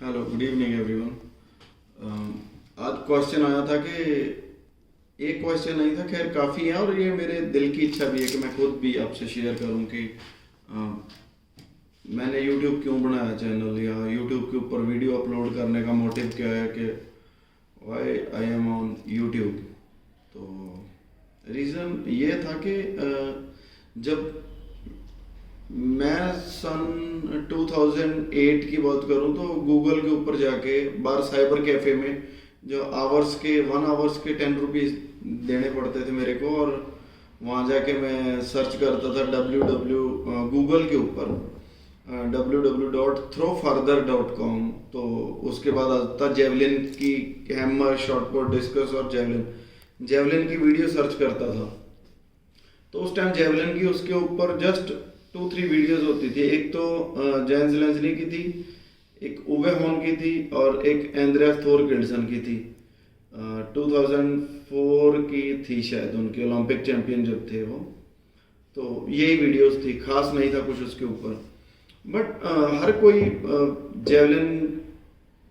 Hello, good evening everyone. आज question आया था कि एक क्वेश्चन नहीं था, खैर काफ़ी है और ये मेरे दिल की इच्छा भी है कि मैं खुद भी आपसे शेयर करूं कि मैंने यूट्यूब क्यों बनाया चैनल, या यूट्यूब के ऊपर वीडियो अपलोड करने का मोटिव क्या है, कि why I am on YouTube. तो रीज़न ये था कि जब मैं सन 2008 की बात करूं तो गूगल के ऊपर जाके बार साइबर कैफ़े में जो आवर्स के 1 आवर्स के 10 रुपीज़ देने पड़ते थे मेरे को, और वहाँ जाके मैं सर्च करता था गूगल के ऊपर www.throwfurther.com। तो उसके बाद आता था जेवलिन की, हैमर, शॉटपुट, डिस्कस और जेवलिन की वीडियो सर्च करता था। तो उस टाइम जेवलिन की उसके ऊपर जस्ट 2-3 वीडियोस होती थी। एक तो जेंस लेंसली की थी, एक उवे हॉर्न की थी और एक एंड्रेस थोरकिल्सन की थी। 2004 की थी शायद, उनके ओलंपिक चैंपियन जब थे वो। तो यही वीडियोस थी, खास नहीं था कुछ उसके ऊपर। बट हर कोई जेवलिन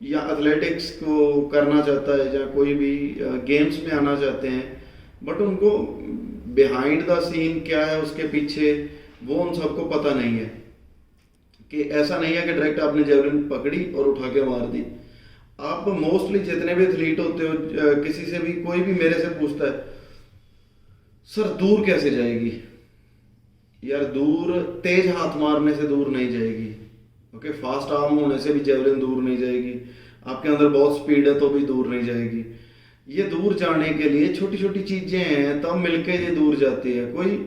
या एथलेटिक्स को करना चाहता है, या कोई भी गेम्स में आना चाहते हैं, बट उनको बिहाइंड द सीन क्या है उसके पीछे, वो उन सबको पता नहीं है। कि ऐसा नहीं है कि डायरेक्ट आपने जेवलिन पकड़ी और उठा के मार दी। आप मोस्टली जितने भी एथलीट होते हो, किसी से भी, कोई भी मेरे से पूछता है सर दूर कैसे जाएगी, यार दूर तेज हाथ मारने से दूर नहीं जाएगी। ओके, फास्ट आर्म होने से भी जेवलिन दूर नहीं जाएगी। आपके अंदर बहुत स्पीड है तो भी दूर नहीं जाएगी। ये दूर जाने के लिए छोटी छोटी चीजें हैं, तब मिलके ये दूर जाती है। कोई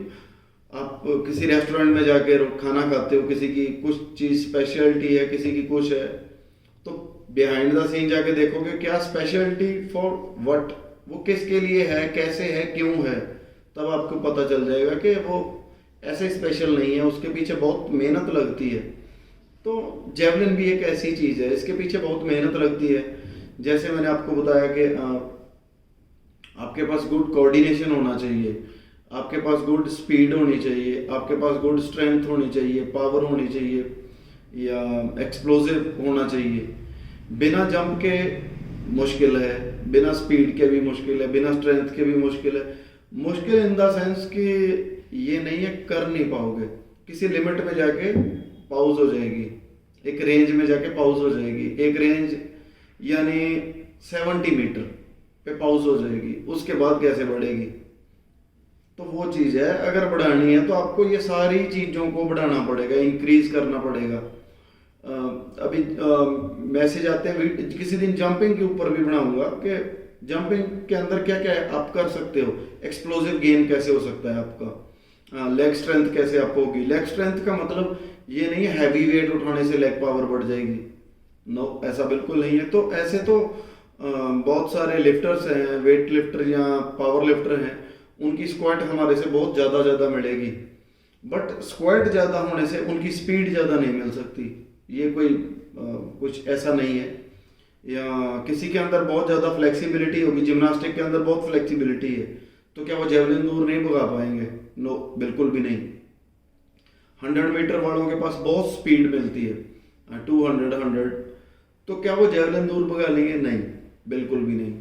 आप किसी रेस्टोरेंट में जाके खाना खाते हो, किसी की कुछ चीज़ स्पेशलिटी है, किसी की कुछ है, तो बिहाइंड द सीन जाके देखोगे क्या स्पेशलिटी फॉर व्हाट, वो किसके लिए है, कैसे है, क्यों है। तब आपको पता चल जाएगा कि वो ऐसे स्पेशल नहीं है, उसके पीछे बहुत मेहनत लगती है। तो जेवलिन भी एक ऐसी चीज़ है, इसके पीछे बहुत मेहनत लगती है। जैसे मैंने आपको बताया कि आपके पास गुड कोऑर्डिनेशन होना चाहिए, आपके पास गुड स्पीड होनी चाहिए, आपके पास गुड स्ट्रेंथ होनी चाहिए, पावर होनी चाहिए, या एक्सप्लोसिव होना चाहिए। बिना जंप के मुश्किल है, बिना स्पीड के भी मुश्किल है, बिना स्ट्रेंथ के भी मुश्किल है। मुश्किल इन द सेंस कि ये नहीं है कर नहीं पाओगे, किसी लिमिट में जाके पाउज हो जाएगी, एक रेंज में जाके पाउज हो जाएगी। एक रेंज यानी 70 मीटर पे पाउज हो जाएगी, उसके बाद कैसे बढ़ेगी। तो वो चीज़ है, अगर बढ़ानी है तो आपको ये सारी चीज़ों को बढ़ाना पड़ेगा, इंक्रीज करना पड़ेगा। अभी मैसेज आते हैं, किसी दिन जंपिंग के ऊपर भी बनाऊंगा कि जंपिंग के अंदर क्या क्या आप कर सकते हो, एक्सप्लोसिव गेन कैसे हो सकता है आपका, लेग स्ट्रेंथ कैसे आप होगी। लेग स्ट्रेंथ का मतलब ये नहीं है हैवी वेट उठाने से लेग पावर बढ़ जाएगी, नो, ऐसा बिल्कुल नहीं है। तो ऐसे तो बहुत सारे लिफ्टर्स हैं, वेट लिफ्टर या पावर लिफ्टर हैं, उनकी स्क्वाट हमारे से बहुत ज़्यादा मिलेगी, बट स्क्वाट ज़्यादा होने से उनकी स्पीड ज़्यादा नहीं मिल सकती। ये कोई कुछ ऐसा नहीं है। या किसी के अंदर बहुत ज़्यादा फ्लेक्सिबिलिटी होगी, जिम्नास्टिक के अंदर बहुत फ्लेक्सिबिलिटी है, तो क्या वो जेवलिन दूर नहीं भगा पाएंगे? नो, बिल्कुल भी नहीं। 100 मीटर वालों के पास बहुत स्पीड मिलती है, 200, तो क्या वो जेवलिन दूर भगा लेंगे? नहीं, बिल्कुल भी नहीं।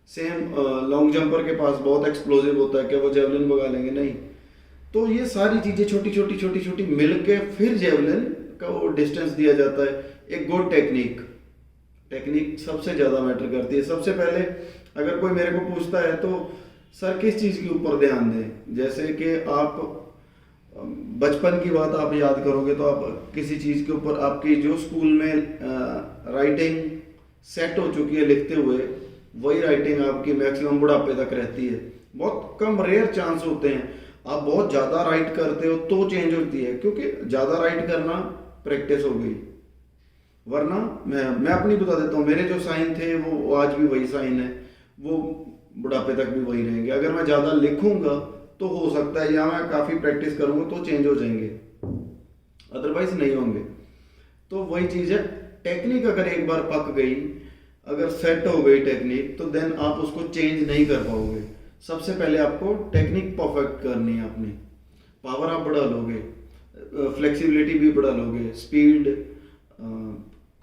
सेम लॉन्ग जंपर के पास बहुत एक्सप्लोसिव होता है, क्या वो जेवलिन भगा लेंगे? नहीं। तो ये सारी चीज़ें छोटी छोटी मिल के फिर जेवलिन का वो डिस्टेंस दिया जाता है। एक गुड टेक्निक सबसे ज़्यादा मैटर करती है। सबसे पहले अगर कोई मेरे को पूछता है तो सर किस चीज़ के ऊपर ध्यान दें, जैसे कि आप बचपन की बात आप याद करोगे तो आप किसी चीज़ के ऊपर, आपकी जो स्कूल में राइटिंग सेट हो चुकी है लिखते हुए, वही राइटिंग आपकी मैक्सिमम बुढ़ापे तक रहती है। बहुत कम, रेयर चांस होते हैं आप बहुत ज़्यादा राइट करते हो तो चेंज होती है, क्योंकि ज़्यादा राइट करना प्रैक्टिस हो गई। वरना मैं अपनी बता देता हूँ, मेरे जो साइन थे वो आज भी वही साइन है, वो बुढ़ापे तक भी वही रहेंगे। अगर मैं ज़्यादा लिखूंगा तो हो सकता है, या मैं काफ़ी प्रैक्टिस करूंगा तो चेंज हो जाएंगे, अदरवाइज नहीं होंगे। तो वही चीज़ है, टेक्निक अगर एक बार पक गई, अगर सेट हो गई टेक्निक, तो देन आप उसको चेंज नहीं कर पाओगे। सबसे पहले आपको टेक्निक परफेक्ट करनी है अपनी, पावर आप बढ़ा लोगे, फ्लेक्सिबिलिटी भी बढ़ा लोगे, स्पीड,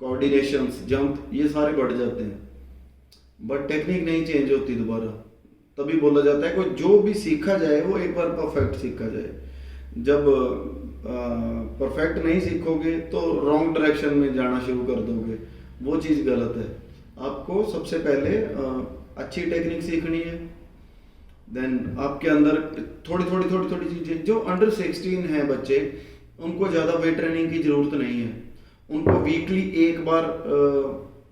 कोऑर्डिनेशंस, जंप, ये सारे बढ़ जाते हैं, बट टेक्निक नहीं चेंज होती दोबारा। तभी बोला जाता है कि जो भी सीखा जाए वो एक बार परफेक्ट सीखा जाए। जब परफेक्ट नहीं सीखोगे तो रॉन्ग डायरेक्शन में जाना शुरू कर दोगे, वो चीज़ गलत है। आपको सबसे पहले अच्छी टेक्निक सीखनी है, देन आपके अंदर थोड़ी थोड़ी चीज़ें। जो अंडर 16 हैं बच्चे, उनको ज़्यादा वेट ट्रेनिंग की ज़रूरत नहीं है, उनको वीकली एक बार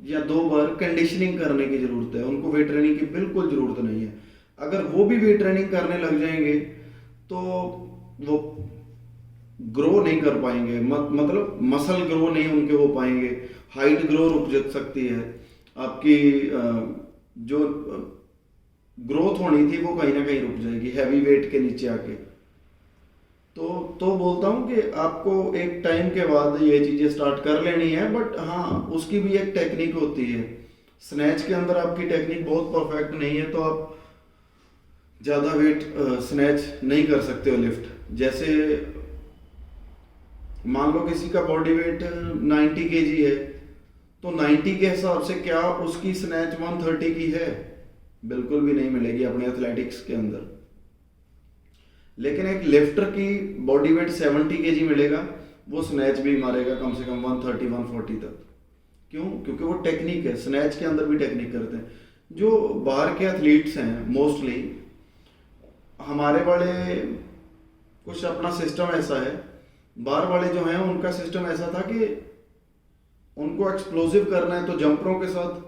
या 2 बार कंडीशनिंग करने की ज़रूरत है, उनको वेट ट्रेनिंग की बिल्कुल ज़रूरत नहीं है। अगर वो भी वेट ट्रेनिंग करने लग जाएंगे तो वो ग्रो नहीं कर पाएंगे, मतलब मसल ग्रो नहीं उनके हो पाएंगे, हाइट ग्रो रुक जा सकती है, आपकी जो ग्रोथ होनी थी वो कहीं ना कहीं रुक जाएगी हैवी वेट के नीचे आके। तो बोलता हूँ कि आपको एक टाइम के बाद ये चीज़ें स्टार्ट कर लेनी है, बट हाँ उसकी भी एक टेक्निक होती है। स्नैच के अंदर आपकी टेक्निक बहुत परफेक्ट नहीं है तो आप ज़्यादा वेट स्नैच नहीं कर सकते हो लिफ्ट। जैसे मान लो किसी का बॉडी वेट 90 kg है, तो 90 के हिसाब से क्या उसकी स्नैच 130 की है? बिल्कुल भी नहीं मिलेगी अपने एथलेटिक्स के अंदर। लेकिन एक लिफ्टर की बॉडी वेट 70 kg मिलेगा, वो स्नैच भी मारेगा कम से कम 130-140 तक। क्यों? क्योंकि वो टेक्निक है, स्नैच के अंदर भी टेक्निक करते हैं। जो बाहर के एथलीट्स हैं मोस्टली, हमारे वाले कुछ अपना सिस्टम ऐसा है, बाहर वाले जो हैं उनका सिस्टम ऐसा था कि उनको एक्सप्लोसिव करना है तो जंपरों के साथ,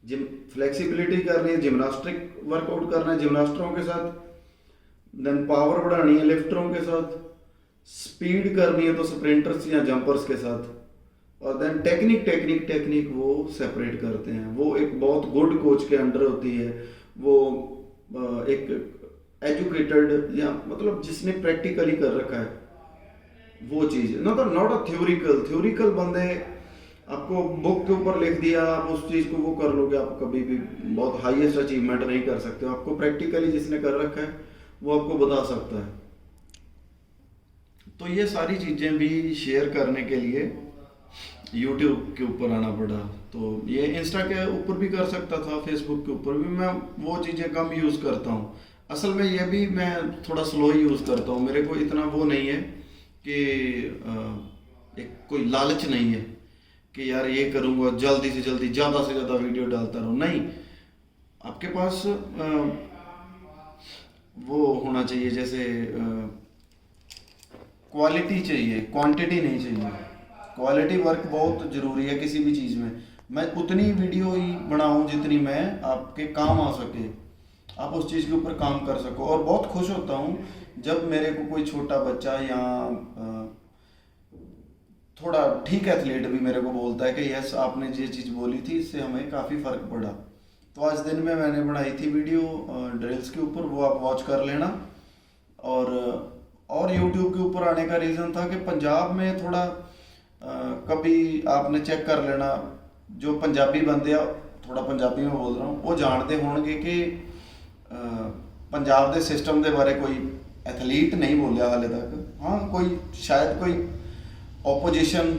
जिम फ्लेक्सिबिलिटी करनी है, जिम्नास्टिक वर्कआउट करना है जिम्नास्टरों के साथ, देन पावर बढ़ानी है लिफ्टरों के साथ, स्पीड करनी है तो स्प्रिंटर्स या जंपर्स के साथ, और देन टेक्निक वो सेपरेट करते हैं। वो एक बहुत गुड कोच के अंडर होती है, वो एक एजुकेटेड या मतलब जिसने प्रैक्टिकली कर रखा है वो चीज़, नॉट अ थ्योरिकल बंदे आपको बुक के ऊपर लिख दिया, आप उस चीज़ को वो कर लोगे, आप कभी भी बहुत हाईएस्ट अचीवमेंट नहीं कर सकते हो। आपको प्रैक्टिकली जिसने कर रखा है वो आपको बता सकता है। तो ये सारी चीज़ें भी शेयर करने के लिए YouTube के ऊपर आना पड़ा। तो ये इंस्टा के ऊपर भी कर सकता था, फेसबुक के ऊपर भी। मैं वो चीज़ें कम यूज़ करता हूँ। असल में ये भी मैं थोड़ा स्लो ही यूज़ करता हूँ, मेरे को इतना वो नहीं है कि एक कोई लालच नहीं है कि यार ये करूँगा जल्दी से जल्दी ज़्यादा से ज़्यादा वीडियो डालता रहूँ। नहीं, आपके पास वो होना चाहिए, जैसे क्वालिटी चाहिए, क्वांटिटी नहीं चाहिए। क्वालिटी वर्क बहुत ज़रूरी है किसी भी चीज़ में। मैं उतनी वीडियो ही बनाऊँ जितनी मैं आपके काम आ सके, आप उस चीज़ के ऊपर काम कर सको। और बहुत खुश होता हूँ जब मेरे को कोई छोटा बच्चा या थोड़ा ठीक एथलीट भी मेरे को बोलता है कि यस आपने ये चीज़ बोली थी, इससे हमें काफ़ी फ़र्क पड़ा। तो आज दिन में मैंने बनाई थी वीडियो ड्रिल्स के ऊपर, वो आप वॉच कर लेना। और यूट्यूब के ऊपर आने का रीज़न था कि पंजाब में थोड़ा कभी आपने चेक कर लेना, जो पंजाबी बंदे आ, थोड़ा पंजाबी में बोल रहा हूँ, वो जानते होंगे कि पंजाब के सिस्टम के बारे कोई एथलीट नहीं बोलिया हाले तक। हाँ, कोई शायद कोई ओपोजिशन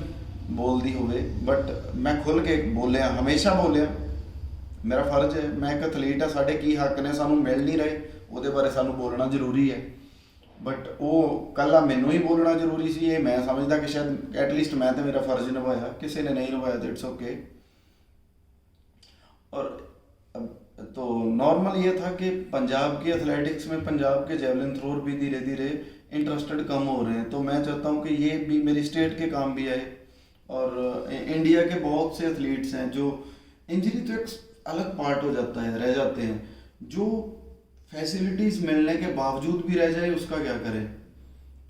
बोलती होवे, बट मैं खुल के बोलिया, हमेशा बोलिया, मेरा फर्ज है। मैं एक एथलीट है, साढ़े की हक ने सानू मिल नहीं रहे, वो बारे सानू बोलना जरूरी है। बट वो कल मैनू ही बोलना जरूरी सी, ये मैं समझदा कि शायद एटलीस्ट मैं तो मेरा फर्ज निभाया, किसी ने नहीं निभाया तो इट्स ओके। और तो नॉर्मल ये था कि पंजाब की एथलेटिक्स में पंजाब के जेवलिन थ्रोर भी धीरे धीरे इंटरेस्टेड कम हो रहे हैं। तो मैं चाहता हूँ कि ये भी मेरी स्टेट के काम भी आए। और इंडिया के बहुत से एथलीट्स हैं जो इंजरी तो एक अलग पार्ट हो जाता है, रह जाते हैं, जो फैसिलिटीज़ मिलने के बावजूद भी रह जाए, उसका क्या करें।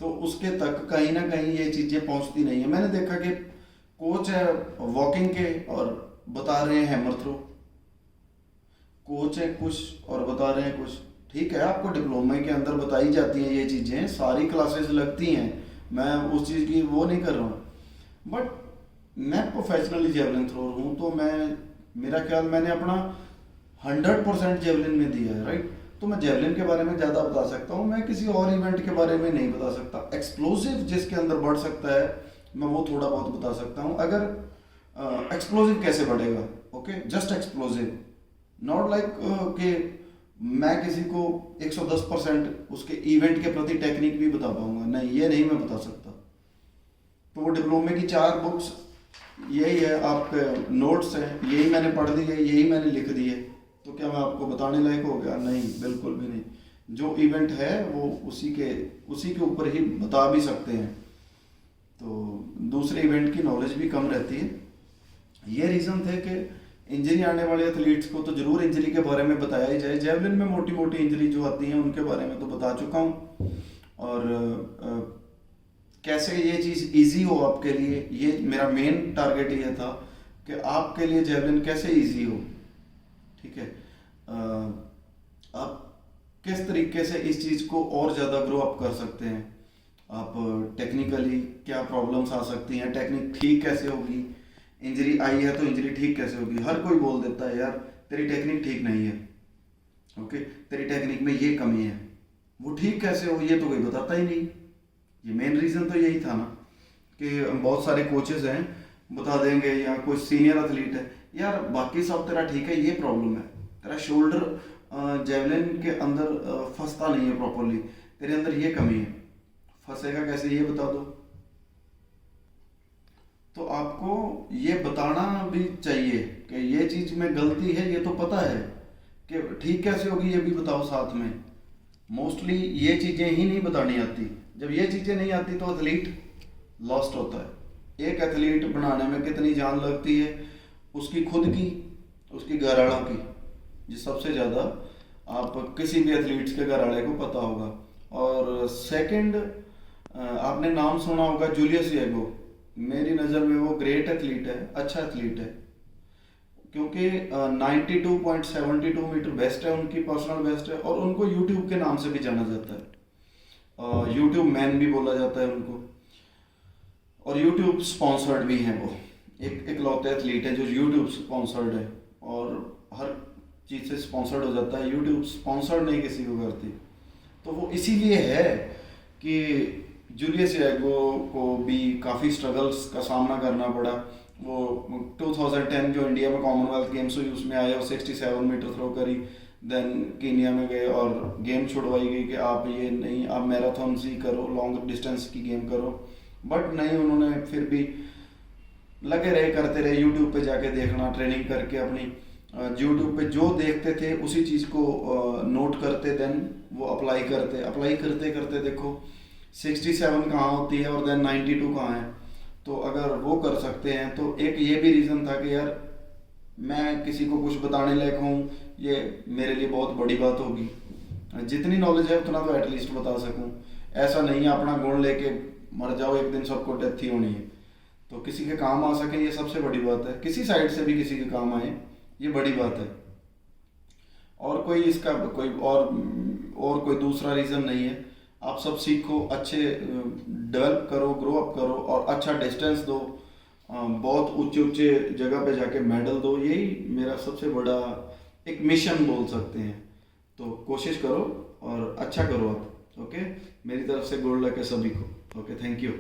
तो उसके तक कहीं ना कहीं ये चीज़ें पहुँचती नहीं है। मैंने देखा कि कोच है वॉकिंग के और बता रहे हैं हैमर थ्रो, कोच है कुछ और बता रहे हैं कुछ। ठीक है, आपको डिप्लोमा के अंदर बताई जाती हैं ये चीज़ें, सारी क्लासेस लगती हैं, मैं उस चीज़ की वो नहीं कर रहा हूँ। बट मैं प्रोफेशनली जेवलिन थ्रोर हूँ, तो मेरा ख्याल मैंने अपना 100% जेवलिन में दिया है, राइट। तो मैं जेवलिन के बारे में ज़्यादा बता सकता हूँ, मैं किसी और इवेंट के बारे में नहीं बता सकता। एक्सप्लोसिव जिसके अंदर बढ़ सकता है मैं वो थोड़ा बहुत बता सकता हूँ। अगर एक्सप्लोजिव कैसे बढ़ेगा, okay, just explosive, not like कि मैं किसी को 110% उसके इवेंट के प्रति टेक्निक भी बता पाऊंगा, नहीं, ये नहीं मैं बता सकता। तो वो डिप्लोमे की 4 बुक्स यही है, आपके नोट्स हैं, यही मैंने पढ़ दी है, यही मैंने लिख दी है, तो क्या मैं आपको बताने लायक हो गया? नहीं, बिल्कुल भी नहीं। जो इवेंट है वो उसी के ऊपर ही बता भी सकते हैं, तो दूसरे इवेंट की नॉलेज भी कम रहती है। ये रीज़न थे कि इंजरी आने वाले एथलीट्स को तो ज़रूर इंजरी के बारे में बताया ही जाए। जेवलिन में मोटी मोटी इंजरी जो आती हैं उनके बारे में तो बता चुका हूँ, और कैसे ये चीज़ इजी हो आपके लिए, ये मेरा मेन टारगेट ये था कि आपके लिए जेवलिन कैसे इजी हो, ठीक है। आप किस तरीके से इस चीज़ को और ज़्यादा ग्रो अप कर सकते हैं, आप टेक्निकली क्या प्रॉब्लम्स आ सकती हैं, टेक्निक ठीक कैसे होगी, इंजरी आई है तो इंजरी ठीक कैसे होगी। हर कोई बोल देता है यार तेरी टेक्निक ठीक नहीं है, ओके, तेरी टेक्निक में ये कमी है, वो ठीक कैसे हो ये तो कोई बताता ही नहीं। ये मेन रीज़न तो यही था ना कि बहुत सारे कोचेस हैं बता देंगे, या कोई सीनियर एथलीट है, यार बाकी सब तेरा ठीक है, ये प्रॉब्लम है, तेरा शोल्डर जेवलिन के अंदर फंसता नहीं है प्रॉपरली, तेरे अंदर ये कमी है, फंसेगा कैसे ये बता दो। तो आपको ये बताना भी चाहिए कि ये चीज़ में गलती है, ये तो पता है कि ठीक कैसे होगी ये भी बताओ साथ में। मोस्टली ये चीज़ें ही नहीं बतानी आती, जब ये चीज़ें नहीं आती तो एथलीट लॉस्ट होता है। एक एथलीट बनाने में कितनी जान लगती है, उसकी खुद की, उसकी घरवालों की, ये सबसे ज़्यादा आप किसी भी एथलीट्स के घरवाले को पता होगा। और सेकंड, आपने नाम सुना होगा जूलियस येगो, मेरी नज़र में वो ग्रेट एथलीट है, अच्छा एथलीट है, क्योंकि 92.72 मीटर बेस्ट है, उनकी पर्सनल बेस्ट है, और उनको यूट्यूब के नाम से भी जाना जाता है, यूट्यूब मैन भी बोला जाता है उनको, और यूट्यूब स्पॉन्सर्ड भी हैं। वो एक इकलौते एथलीट है जो यूट्यूब स्पॉन्सर्ड है, और हर चीज़ से स्पॉन्सर्ड हो जाता है, यूट्यूब स्पॉन्सर्ड नहीं किसी को करती। तो वो इसीलिए है कि जूलियस येगो को भी काफ़ी स्ट्रगल्स का सामना करना पड़ा। वो 2010 जो इंडिया में कॉमनवेल्थ गेम्स हुई उसमें आए और 67 मीटर थ्रो करी, देन कीनिया में गए और गेम छुड़वाई गई कि आप ये नहीं, आप मैराथन ही करो, लॉन्ग डिस्टेंस की गेम करो, बट नहीं, उन्होंने फिर भी लगे रहे, करते रहे, यूट्यूब पे जाके देखना, ट्रेनिंग करके अपनी यूट्यूब पे जो देखते थे उसी चीज़ को नोट करते, देन वो अप्लाई करते करते देखो 67 कहाँ होती है और देन 92 कहाँ है। तो अगर वो कर सकते हैं तो एक ये भी रीज़न था कि यार मैं किसी को कुछ बताने लायक हूँ, ये मेरे लिए बहुत बड़ी बात होगी, जितनी नॉलेज है उतना तो एटलीस्ट बता सकूँ। ऐसा नहीं है अपना गुण लेके मर जाओ, एक दिन सबको डेथ ही होनी है, तो किसी के काम आ सके ये सबसे बड़ी बात है, किसी साइड से भी किसी के काम आए ये बड़ी बात है। और कोई इसका कोई और कोई दूसरा रीज़न नहीं है। आप सब सीखो, अच्छे डेवलप करो, ग्रो अप करो और अच्छा डिस्टेंस दो, बहुत ऊंचे ऊंचे जगह पे जाके मेडल दो, यही मेरा सबसे बड़ा एक मिशन बोल सकते हैं। तो कोशिश करो और अच्छा करो आप, ओके। मेरी तरफ से गुड लक है सभी को, ओके, थैंक यू।